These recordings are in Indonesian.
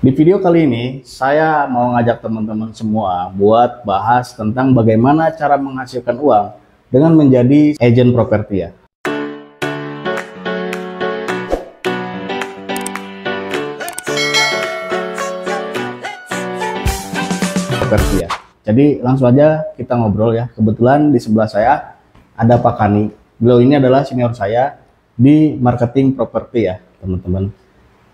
Di video kali ini, saya mau ngajak teman-teman semua buat bahas tentang bagaimana cara menghasilkan uang dengan menjadi agen properti ya. Properti ya. Jadi langsung aja kita ngobrol ya. Kebetulan di sebelah saya ada Pak Kani. Beliau ini adalah senior saya di marketing properti ya, teman-teman.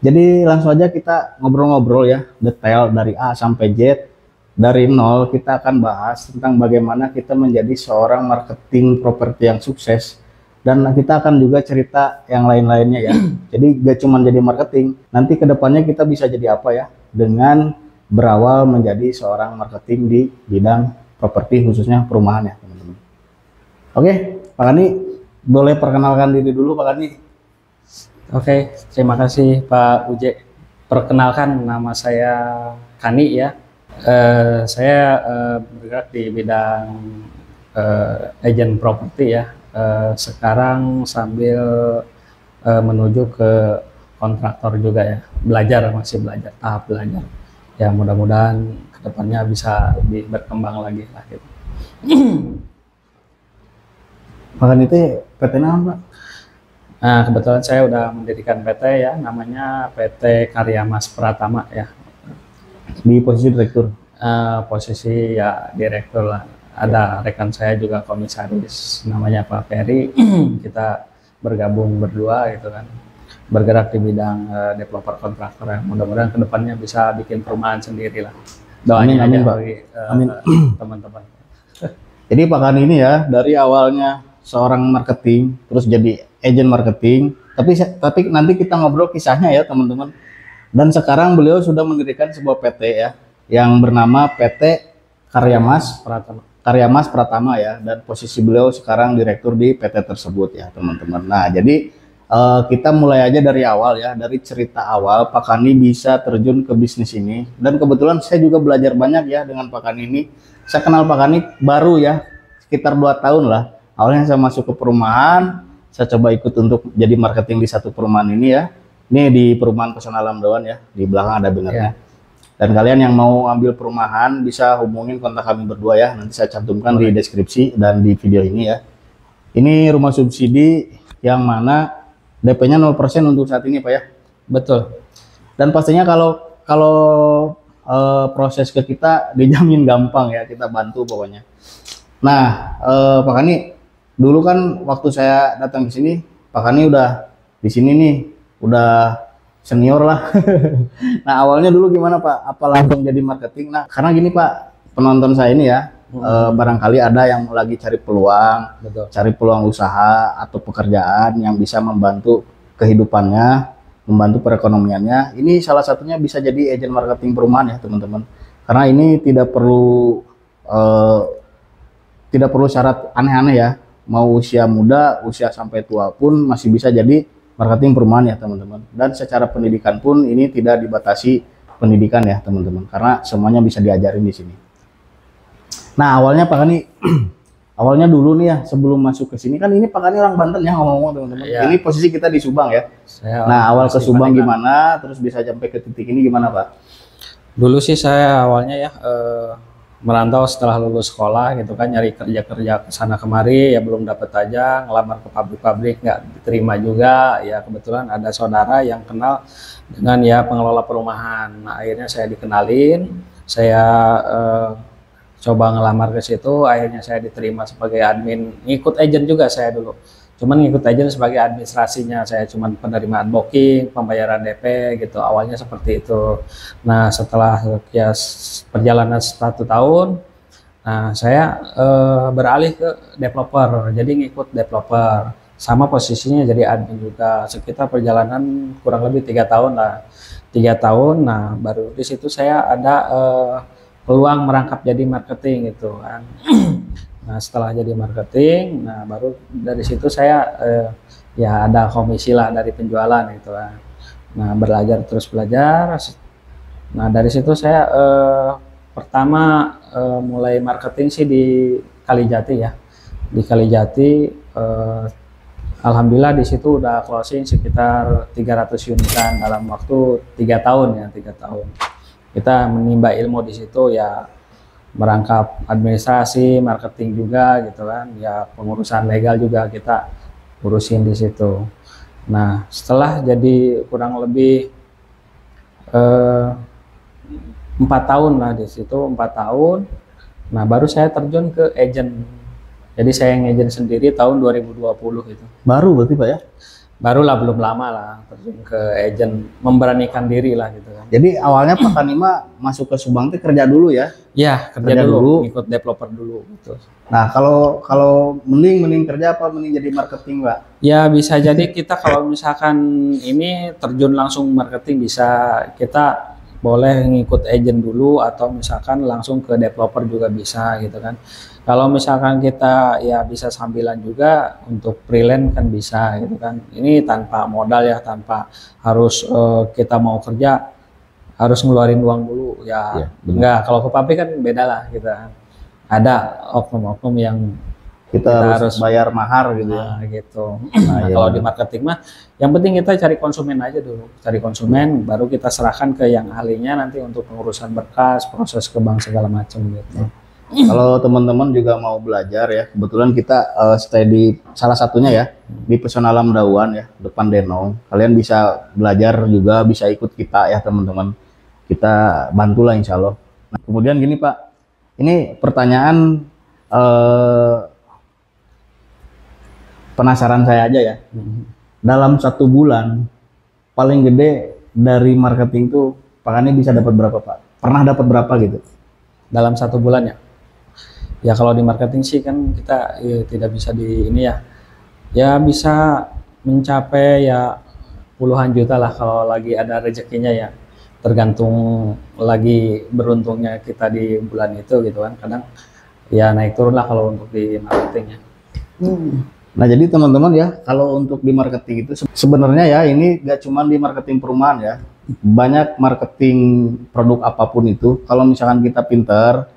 Jadi langsung aja kita ngobrol-ngobrol ya, detail dari A sampai Z. Dari nol kita akan bahas tentang bagaimana kita menjadi seorang marketing properti yang sukses. Dan kita akan juga cerita yang lain-lainnya ya. Jadi gak cuma jadi marketing, nanti kedepannya kita bisa jadi apa ya, dengan berawal menjadi seorang marketing di bidang properti khususnya perumahan ya teman-teman. Oke, Pak Kani, boleh perkenalkan diri dulu Pak Kani. Oke, terima kasih Pak Uje. Perkenalkan, nama saya Kani ya. Saya bergerak di bidang agen properti ya. Sekarang sambil menuju ke kontraktor juga ya. Masih belajar, tahap belajar. Ya mudah-mudahan kedepannya bisa lebih berkembang lagi lah gitu. Pak Kani itu PT nama Pak? Nah, kebetulan saya udah mendirikan PT ya, namanya PT Karya Mas Pratama ya. Di posisi direktur? Posisi ya direktur lah. Ada rekan saya juga komisaris, namanya Pak Ferry. Kita bergabung berdua gitu kan. Bergerak di bidang developer kontraktor ya. Mudah-mudahan kedepannya bisa bikin perumahan sendiri lah. Doanya Amin, aja Pak. bagi Amin. teman-teman. Jadi Pak Kani ini ya, dari awalnya seorang marketing, terus jadi agen marketing, tapi nanti kita ngobrol kisahnya ya teman-teman. Dan sekarang beliau sudah mendirikan sebuah PT ya, yang bernama PT Karya Mas Pratama ya, dan posisi beliau sekarang direktur di PT tersebut ya teman-teman. Nah jadi kita mulai aja dari awal ya, dari cerita awal Pak Kani bisa terjun ke bisnis ini. Dan kebetulan saya juga belajar banyak ya dengan Pak Kani ini. Saya kenal Pak Kani baru ya, sekitar 2 tahun lah. Awalnya saya masuk ke perumahan, saya coba ikut untuk jadi marketing di satu perumahan ini ya. Ini di perumahan Pesona Alam Dawan ya, di belakang ada bannernya. Dan kalian yang mau ambil perumahan bisa hubungin kontak kami berdua ya. Nanti saya cantumkan di deskripsi dan di video ini ya. Ini rumah subsidi yang mana DP-nya 0% untuk saat ini Pak ya. Betul. Dan pastinya kalau proses ke kita dijamin gampang ya, kita bantu pokoknya. Nah, Pak Kani, dulu kan waktu saya datang ke sini, Pak Kani udah di sini nih, udah senior lah. Nah, awalnya dulu gimana Pak? Apa langsung jadi marketing? Nah, karena gini Pak, penonton saya ini ya, barangkali ada yang lagi cari peluang, Betul. cari peluang usaha atau pekerjaan yang bisa membantu kehidupannya, membantu perekonomiannya. Ini salah satunya bisa jadi agen marketing perumahan ya teman-teman. Karena ini tidak perlu syarat aneh-aneh ya. Mau usia muda, usia sampai tua pun masih bisa jadi marketing perumahan ya teman-teman. Dan secara pendidikan pun ini tidak dibatasi pendidikan ya teman-teman. Karena semuanya bisa diajarin di sini. Nah awalnya Pak Kani, awalnya dulu nih ya sebelum masuk ke sini kan ini Pak Kani orang Banten ya ngomong-ngomong teman-teman. Ya. Ini posisi kita di Subang ya. Nah awal ke Subang gimana, terus bisa sampai ke titik ini gimana Pak? Dulu sih saya awalnya ya merantau setelah lulus sekolah gitu kan, nyari kerja kesana kemari ya belum dapet aja, ngelamar ke pabrik-pabrik nggak diterima juga ya. Kebetulan ada saudara yang kenal dengan ya pengelola perumahan. Nah akhirnya saya dikenalin, saya coba ngelamar ke situ, akhirnya saya diterima sebagai admin, ngikut agen juga saya dulu. Cuman ngikut aja sebagai administrasinya, saya cuman penerimaan booking, pembayaran DP gitu, awalnya seperti itu. Nah setelah ya perjalanan 1 tahun, nah saya beralih ke developer, jadi ngikut developer, sama posisinya jadi admin juga. Sekitar perjalanan kurang lebih 3 tahun lah, 3 tahun. Nah baru di situ saya ada peluang merangkap jadi marketing gitu kan. Nah setelah jadi marketing, nah baru dari situ saya ya ada komisi lah dari penjualan gitu kan. Nah terus belajar. Nah dari situ saya pertama mulai marketing sih di Kalijati ya. Di Kalijati Alhamdulillah di situ udah closing sekitar 300 unitan dalam waktu 3 tahun ya, 3 tahun. Kita menimba ilmu di situ ya, merangkap administrasi, marketing juga gitu kan, ya pengurusan legal juga kita urusin di situ. Nah setelah jadi kurang lebih 4 tahun lah di situ, 4 tahun. Nah baru saya terjun ke agent. Jadi saya ngagent sendiri tahun 2020 itu. Baru berarti Pak ya? Barulah, belum lama lah terjun ke agent, memberanikan diri lah gitu kan. Jadi awalnya Pak Kanima masuk ke Subang itu kerja dulu ya? Ya kerja dulu, ikut developer dulu gitu. Nah kalau mending kerja apa mending jadi marketing Pak? Ya bisa jadi kita kalau misalkan ini terjun langsung marketing bisa, kita boleh ngikut agent dulu atau misalkan langsung ke developer juga bisa gitu kan. Kalau misalkan kita ya bisa sambilan juga untuk freelance kan bisa gitu kan. Ini tanpa modal ya, tanpa harus kita mau kerja harus ngeluarin uang dulu ya. Enggak, kalau ke pabrik kan beda lah kita. Ada oknum-oknum yang kita harus bayar mahar gitu ya. Gitu. Nah, kalau di marketing mah yang penting kita cari konsumen aja dulu. Cari konsumen baru kita serahkan ke yang ahlinya nanti untuk pengurusan berkas, proses ke bank segala macam gitu. Kalau teman-teman juga mau belajar ya, kebetulan kita stay di salah satunya ya, di Pesona Alam Dawan ya, depan Denong. Kalian bisa belajar juga, bisa ikut kita ya teman-teman. Kita bantulah insya Allah. Nah, kemudian gini Pak, ini pertanyaan penasaran saya aja ya. Dalam 1 bulan, paling gede dari marketing tuh Pak Kani bisa dapat berapa Pak? Pernah dapat berapa gitu? Dalam 1 bulan ya? Ya kalau di marketing sih kan kita ya, tidak bisa di ini ya. Ya bisa mencapai ya puluhan juta lah kalau lagi ada rezekinya ya. Tergantung lagi beruntungnya kita di bulan itu gitu kan. Kadang ya naik turun lah kalau untuk di marketing ya. Nah jadi teman-teman ya, kalau untuk di marketing itu sebenarnya ya ini gak cuma di marketing perumahan ya. Banyak marketing produk apapun itu, kalau misalkan kita pinter,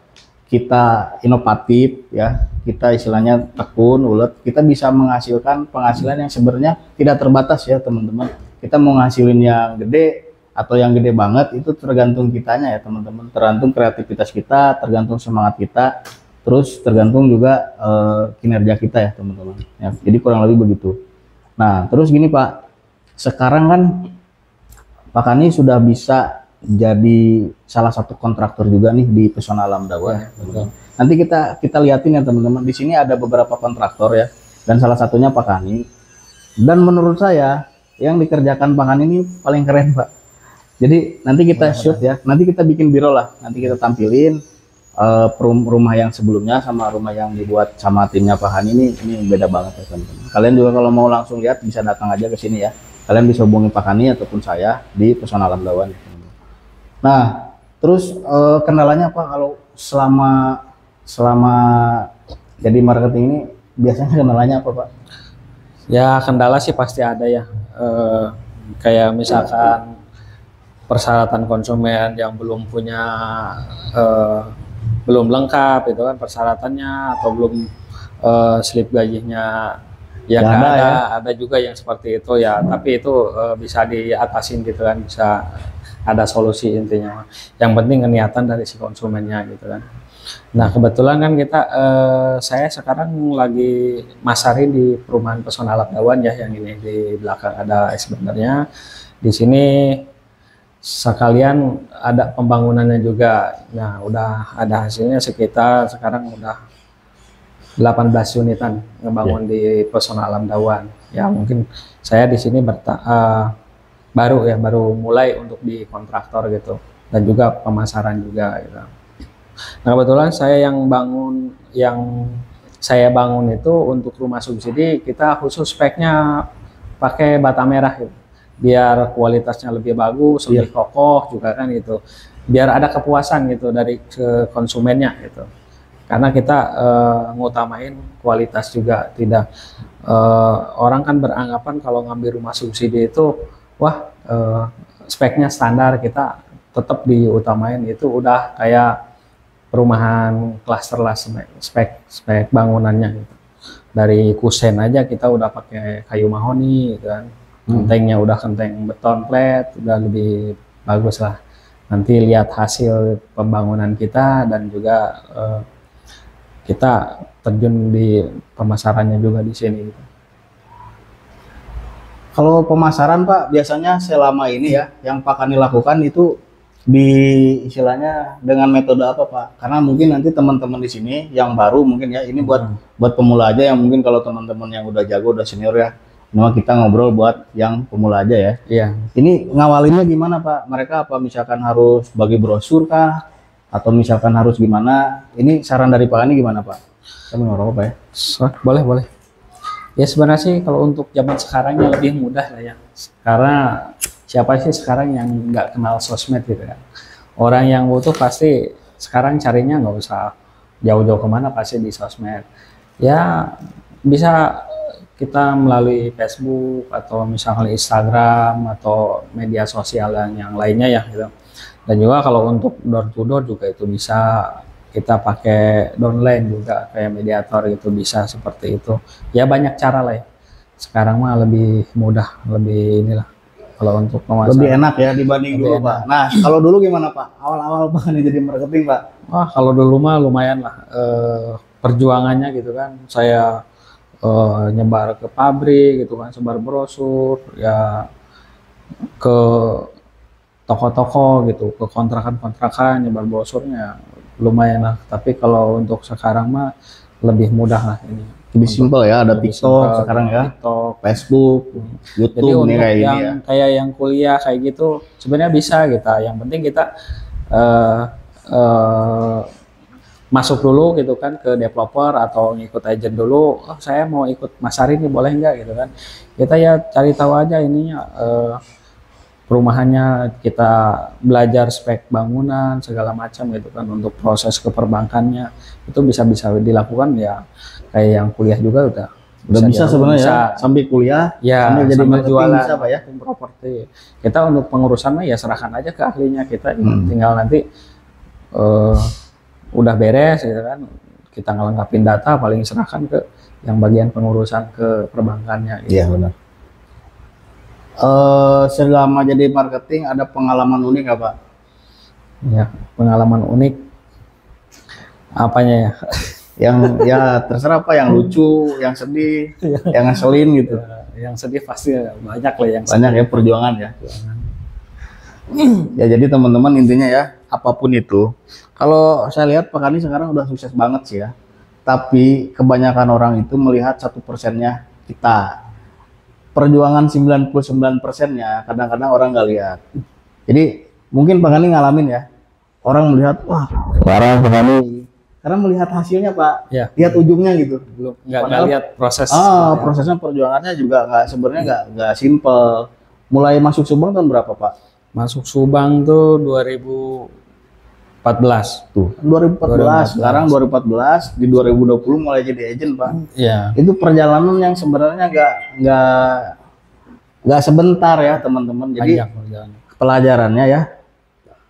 kita inovatif ya, kita istilahnya tekun, ulet, kita bisa menghasilkan penghasilan yang sebenarnya tidak terbatas ya teman-teman. Kita mau ngasilin yang gede atau yang gede banget itu tergantung kitanya ya teman-teman, tergantung kreativitas kita, tergantung semangat kita, terus tergantung juga kinerja kita ya teman-teman ya. Jadi kurang lebih begitu. Nah terus gini Pak, sekarang kan Pak Kani sudah bisa jadi salah satu kontraktor juga nih di Pesona Alam Dawan. Ya, nanti kita liatin ya teman-teman. Di sini ada beberapa kontraktor ya, dan salah satunya Pak Kani. Dan menurut saya yang dikerjakan Pak Kani ini paling keren Pak. Jadi nanti kita shoot ya, nanti kita bikin biro lah, nanti kita tampilin rumah yang sebelumnya sama rumah yang dibuat sama timnya Pak Kani ini beda banget ya teman-teman. Kalian juga kalau mau langsung lihat bisa datang aja ke sini ya. Kalian bisa hubungi Pak Kani ataupun saya di Pesona Alam Dawan. Nah, terus kendalanya apa kalau selama jadi marketing ini biasanya kendalanya apa Pak? Ya kendala sih pasti ada ya. Kayak misalkan persyaratan konsumen yang belum punya belum lengkap itu kan persyaratannya, atau belum slip gajinya yang nggak ada, ya? Ada juga yang seperti itu ya, tapi itu bisa diatasin gitu kan, bisa ada solusi intinya. Yang penting niatan dari si konsumennya gitu kan. Nah kebetulan kan kita saya sekarang lagi masarin di perumahan Pesona Alam Dawan ya, yang ini di belakang ada expandernya. Di sini sekalian ada pembangunannya juga. Nah udah ada hasilnya, sekitar sekarang udah 18 unitan ngebangun di Pesona Alam Dawan. Ya mungkin saya di sini baru mulai untuk di kontraktor gitu, dan juga pemasaran juga gitu. Nah kebetulan yang saya bangun itu untuk rumah subsidi, kita khusus speknya pakai bata merah gitu, biar kualitasnya lebih bagus, lebih kokoh juga kan gitu, biar ada kepuasan gitu dari konsumennya gitu. Karena kita ngutamain kualitas juga, tidak orang kan beranggapan kalau ngambil rumah subsidi itu wah speknya standar, kita tetap diutamain itu udah kayak perumahan klaster lah, spek bangunannya gitu. dari kusen aja kita udah pakai kayu mahoni gitu kan. Gentengnya udah genteng beton flat, udah lebih bagus lah. Nanti lihat hasil pembangunan kita dan juga kita terjun di pemasarannya juga di sini gitu. Kalau pemasaran Pak, biasanya selama ini ya, yang Pak Kani lakukan itu di istilahnya dengan metode apa Pak? Karena mungkin nanti teman-teman di sini yang baru mungkin ya, ini buat pemula aja, yang mungkin kalau teman-teman yang udah jago, udah senior ya, nah kita ngobrol buat yang pemula aja ya. Iya. Ini ngawalinnya gimana Pak? Mereka apa misalkan harus bagi brosur kah? Atau misalkan harus gimana? Ini saran dari Pak Kani gimana Pak? Saya mau ngerokok Pak ya? Boleh, boleh. Ya sebenarnya sih kalau untuk zaman sekarang ya lebih mudah lah ya. Karena siapa sih sekarang yang nggak kenal sosmed gitu kan. Orang yang butuh pasti sekarang carinya nggak usah jauh-jauh kemana, pasti di sosmed. Ya bisa kita melalui Facebook atau misalnya Instagram atau media sosial yang lainnya ya gitu. Dan juga kalau untuk door to door juga itu bisa kita pakai downline juga kayak mediator gitu, bisa seperti itu ya, banyak cara lah ya sekarang mah, lebih mudah, lebih inilah kalau untuk pemasaran lebih enak ya dibanding lebih dulu enak. Pak. Nah kalau dulu gimana Pak? Awal-awal Pak Kani jadi marketing Pak? Wah kalau dulu mah lumayan lah perjuangannya gitu kan, saya nyebar ke pabrik gitu kan, sebar brosur ya, ke toko-toko gitu, ke kontrakan-kontrakan nyebar brosurnya, lumayan lah. Tapi kalau untuk sekarang mah lebih mudah lah ini. Lebih simpel ya, ada Lebih TikTok simpel, sekarang ya, TikTok, Facebook, Jadi YouTube nih untuk kayak ini yang ya. kayak yang kuliah kayak gitu sebenarnya bisa kita. Yang penting kita eh, eh, masuk dulu gitu kan ke developer atau ngikut agent dulu. Oh saya mau ikut masarin nih, boleh nggak gitu kan? Kita ya cari tahu aja ininya. Perumahannya, kita belajar spek bangunan segala macam gitu kan, untuk proses keperbankannya itu bisa dilakukan ya, kayak yang kuliah juga udah Bisa sebenarnya bisa. ya, sambil kuliah, Ya sambil jadi sambil marketing jualan bisa Pak ya. properti. Kita untuk pengurusan mah ya serahkan aja ke ahlinya, kita tinggal nanti udah beres gitu kan, kita ngelengkapin data, paling serahkan ke yang bagian pengurusan ke perbankannya gitu. Iya benar. Selama jadi marketing ada pengalaman unik nggak Pak? Ya, pengalaman unik apanya ya? Yang ya terserah Pak, yang lucu, yang sedih, yang ngeselin gitu. Yang sedih pasti banyak lah yang Banyak ya perjuangan ya. Ya jadi teman-teman intinya ya, apapun itu, kalau saya lihat Pak Kani sekarang udah sukses banget sih ya. Tapi kebanyakan orang itu melihat 1%-nya kita. Perjuangan 99%-nya kadang-kadang orang nggak lihat. Jadi mungkin Pak Kani ngalamin ya, orang melihat wah parah Pak Kani, karena melihat hasilnya Pak, Ya. lihat ujungnya gitu. belum nggak Padahal- lihat proses. Prosesnya perjuangannya juga sebenarnya nggak simple. Mulai masuk Subang tahun berapa Pak? Masuk Subang tuh 2014. Tuh 2014, sekarang 2014, di 2020 mulai jadi agent Pak. Iya. Itu perjalanan yang sebenarnya nggak sebentar ya teman-teman. Jadi Panjang perjalanan. pelajarannya ya,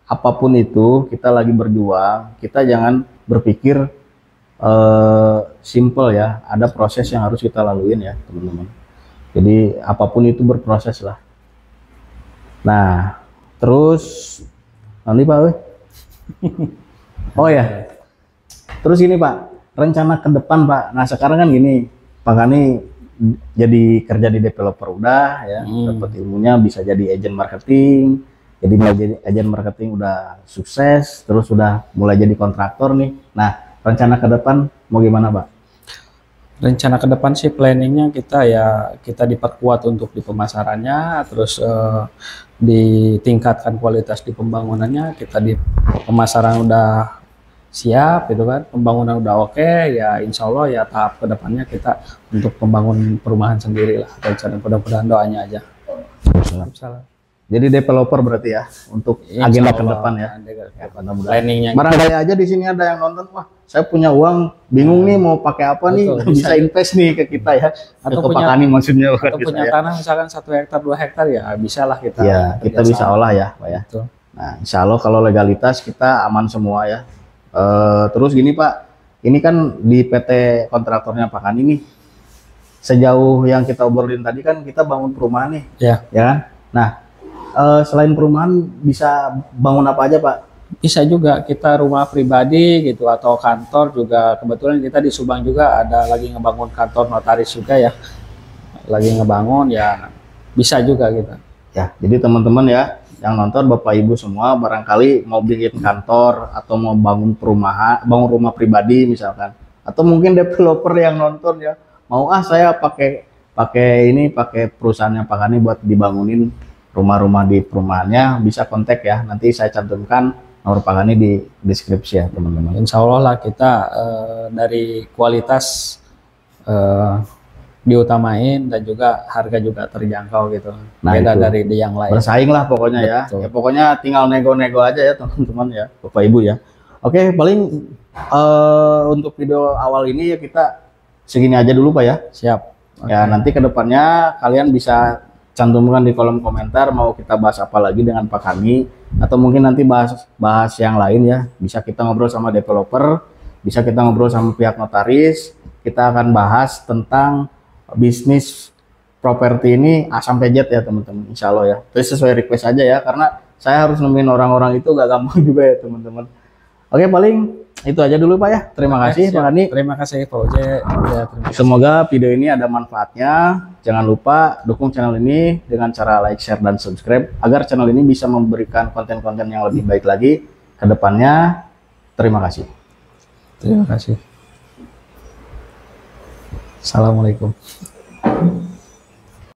apapun itu kita lagi berjuang, kita jangan berpikir simple ya, ada proses yang harus kita laluin ya teman-teman. Jadi apapun itu berproses lah. Nah terus nanti Pak oh ya, terus ini Pak, rencana ke depan Pak. Nah sekarang kan gini, Pak Kani jadi kerja di developer udah ya, dapat ilmunya, bisa jadi agent marketing. Jadi mulai jadi agent marketing udah sukses, terus udah mulai jadi kontraktor nih. Nah rencana ke depan mau gimana Pak? Rencana ke depan sih planningnya kita diperkuat untuk di pemasarannya, terus ditingkatkan kualitas di pembangunannya. Kita di pemasaran udah siap gitu kan, pembangunan udah oke, ya insya Allah ya tahap ke depannya kita untuk membangun perumahan sendiri lah. Rencana, mudah-mudahan doanya aja. Salah. Jadi developer berarti ya untuk Insya agenda ke Allah, depan ya. mudah-mudahan. Planningnya Barangkali aja di sini ada yang nonton, wah saya punya uang, bingung nih mau pakai apa nih, Betul, bisa invest nih ke kita ya, Atau ke Pak punya- Kani maksudnya bukan atau kita punya ya. tanah misalkan 1 hektar 2 hektar ya bisa lah kita. Ya kita bisa kerjasama. olah ya Pak ya. Betul. Nah insya Allah kalau legalitas kita aman semua ya. Terus gini Pak, ini kan di PT kontraktornya Pak Kani nih, sejauh yang kita obrolin tadi kan kita bangun perumahan nih, Ya, ya kan? Nah, selain perumahan bisa bangun apa aja Pak? bisa juga kita rumah pribadi gitu atau kantor juga. Kebetulan kita di Subang juga ada lagi ngebangun kantor notaris juga ya. Lagi ngebangun ya bisa juga gitu. Ya, jadi teman-teman ya yang nonton Bapak Ibu semua barangkali mau bikin kantor atau mau bangun perumahan, bangun rumah pribadi misalkan, atau mungkin developer yang nonton ya mau saya pakai pakai perusahaannya Pak Kani buat dibangunin rumah-rumah di perumahannya, bisa kontak ya, nanti saya cantumkan nomor Pak Kani di deskripsi ya teman-teman. Insya Allah lah kita dari kualitas eh, diutamain dan juga harga juga terjangkau gitu. Nah, Beda itu. dari di yang lain. Bersaing lah pokoknya ya. Betul. Ya pokoknya tinggal nego-nego aja ya teman-teman ya, Bapak Ibu ya. Oke, paling untuk video awal ini ya kita segini aja dulu Pak ya. Siap. Ya, nanti kedepannya kalian bisa cantumkan di kolom komentar mau kita bahas apa lagi dengan Pak Kani, atau mungkin nanti bahas yang lain ya. Bisa kita ngobrol sama developer, bisa kita ngobrol sama pihak notaris. Kita akan bahas tentang bisnis properti ini A sampai Z ya teman-teman, insya Allah ya. Terus sesuai request aja ya, karena saya harus nemuin orang-orang itu gak gampang juga ya teman-teman. Oke, paling itu aja dulu Pak ya. Terima kasih Pak Kani. Terima kasih Pak Oce. Ya, terima kasih. Semoga video ini ada manfaatnya. Jangan lupa dukung channel ini dengan cara like, share, dan subscribe agar channel ini bisa memberikan konten-konten yang lebih baik lagi ke depannya. Terima kasih. Terima kasih. Assalamualaikum.